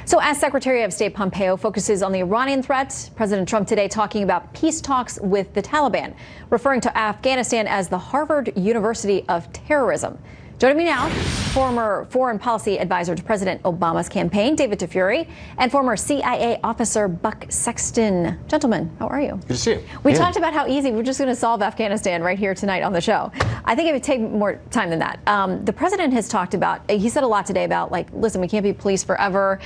So as Secretary of State Pompeo focuses on the Iranian threat, President Trump today talking about peace talks with the Taliban, referring to Afghanistan as the Harvard University of terrorism. Joining me now, former foreign policy advisor to President Obama's campaign, David Tafuri, and former CIA officer Buck Sexton. Gentlemen, how are you? Good to see you. We talked about how easy we're just going to solve Afghanistan right here tonight on the show. I think it would take more time than that. The president has talked about, he said a lot today about, like, listen, we can't be police forever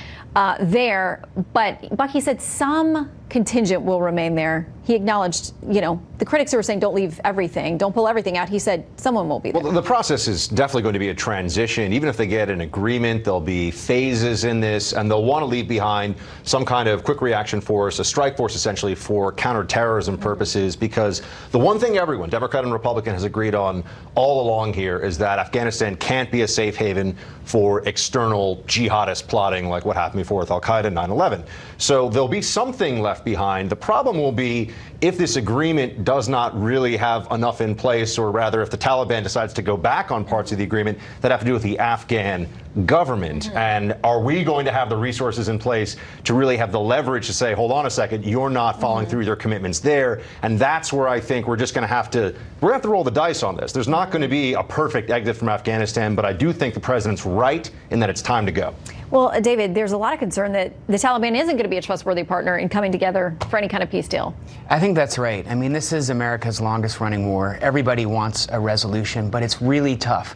there. But Buck, he said some contingent will remain there. He acknowledged, the critics who were saying don't leave everything, don't pull everything out. He said someone will be there. Well, the process is definitely going to be a transition. Even if they get an agreement, there'll be phases in this, and they'll want to leave behind some kind of quick reaction force, a strike force essentially for counterterrorism purposes, because the one thing everyone, Democrat and Republican, has agreed on all along here is that Afghanistan can't be a safe haven for external jihadist plotting like what happened before with Al-Qaeda 9/11. So there'll be something left behind. The problem will be if this agreement does not really have enough in place, or rather if the Taliban decides to go back on parts of the agreement that have to do with the Afghan government. And are we going to have the resources in place to really have the leverage to say, hold on a second, you're not following through your commitments there? And that's where I think we're just going to have to roll the dice on this. There's not going to be a perfect exit from Afghanistan, but I do think the president's right in that it's time to go. Well, David, there's a lot of concern that the Taliban isn't going to be a trustworthy partner in coming together for any kind of peace deal. I think that's right. I mean, this is America's longest running war. Everybody wants a resolution, but it's really tough.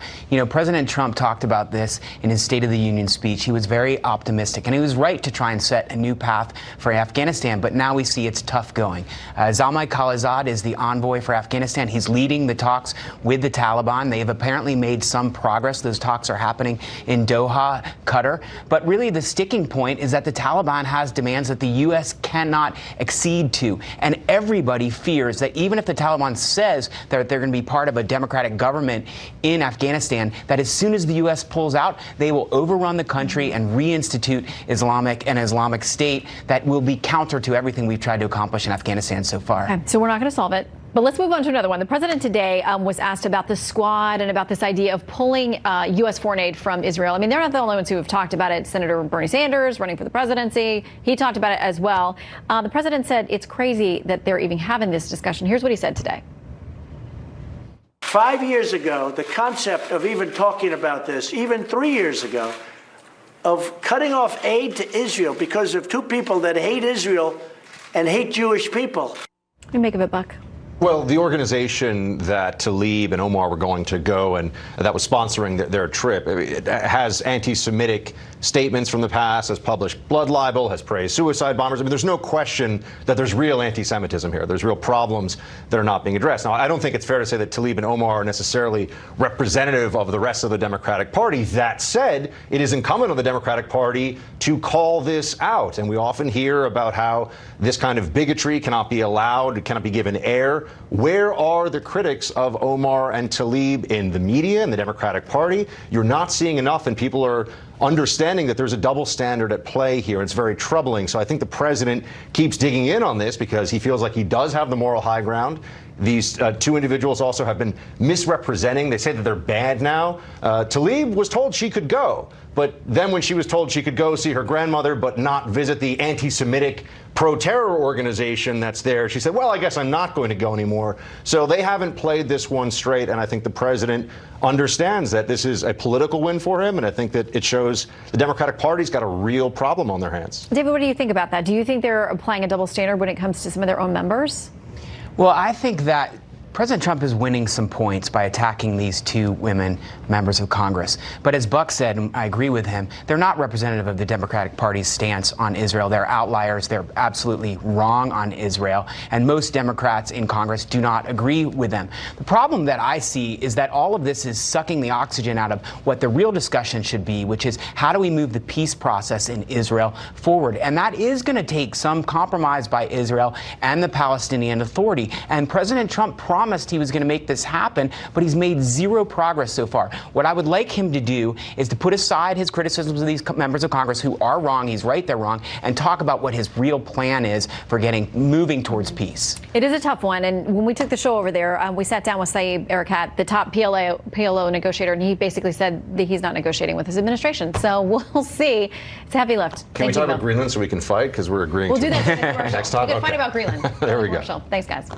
President Trump talked about this in his State of the Union speech. He was very optimistic, and he was right to try and set a new path for Afghanistan, but now we see it's tough going. Zalmay Khalilzad is the envoy for Afghanistan. He's leading the talks with the Taliban. They have apparently made some progress. Those talks are happening in Doha, Qatar. But really the sticking point is that the Taliban has demands that the U.S. cannot accede to. And everybody fears that even if the Taliban says that they're going to be part of a democratic government in Afghanistan, that as soon as the U.S. pulls out, they will overrun the country and reinstitute Islamic State that will be counter to everything we've tried to accomplish in Afghanistan so far. Okay, so we're not going to solve it. But let's move on to another one. The president today was asked about the Squad and about this idea of pulling U.S. foreign aid from Israel. I mean, they're not the only ones who have talked about it. Senator Bernie Sanders, running for the presidency, he talked about it as well. The president said it's crazy that they're even having this discussion. Here's what he said today. 5 years ago, the concept of even talking about this, even 3 years ago, of cutting off aid to Israel because of two people that hate Israel and hate Jewish people. What do you make of it, Buck? Well, the organization that Tlaib and Omar were going to go and that was sponsoring their trip, it has anti-Semitic statements from the past, has published blood libel, has praised suicide bombers. I mean, there's no question that there's real anti-Semitism here. There's real problems that are not being addressed. Now, I don't think it's fair to say that Tlaib and Omar are necessarily representative of the rest of the Democratic Party. That said, it is incumbent on the Democratic Party to call this out. And we often hear about how this kind of bigotry cannot be allowed, cannot be given air. Where are the critics of Omar and Tlaib in the media and the Democratic Party? You're not seeing enough, and people are understanding that there's a double standard at play here. It's very troubling. So I think the president keeps digging in on this because he feels like he does have the moral high ground. These two individuals also have been misrepresenting. They say that they're bad now. Tlaib was told she could go, but then when she was told she could go see her grandmother but not visit the anti-Semitic pro-terror organization that's there, she said, well, I guess I'm not going to go anymore. So they haven't played this one straight, and I think the president understands that this is a political win for him, and I think that it shows the Democratic Party's got a real problem on their hands. David, what do you think about that? Do you think they're applying a double standard when it comes to some of their own members? Well, I think that President Trump is winning some points by attacking these two women members of Congress. But as Buck said, and I agree with him, they're not representative of the Democratic Party's stance on Israel. They're outliers. They're absolutely wrong on Israel. And most Democrats in Congress do not agree with them. The problem that I see is that all of this is sucking the oxygen out of what the real discussion should be, which is how do we move the peace process in Israel forward? And that is going to take some compromise by Israel and the Palestinian Authority. And President Trump promised promised he was going to make this happen, but he's made zero progress so far. What I would like him to do is to put aside his criticisms of these members of Congress who are wrong, he's right, they're wrong, and talk about what his real plan is for moving towards peace. It is a tough one, and when we took the show over there, we sat down with Saeed Erekat, the top PLO negotiator, and he basically said that he's not negotiating with his administration. So we'll see. It's a heavy lift. Can we talk about Greenland so we can fight? Because we're agreeing. We'll do that next time. We can fight about Greenland. There we go. Thanks, guys.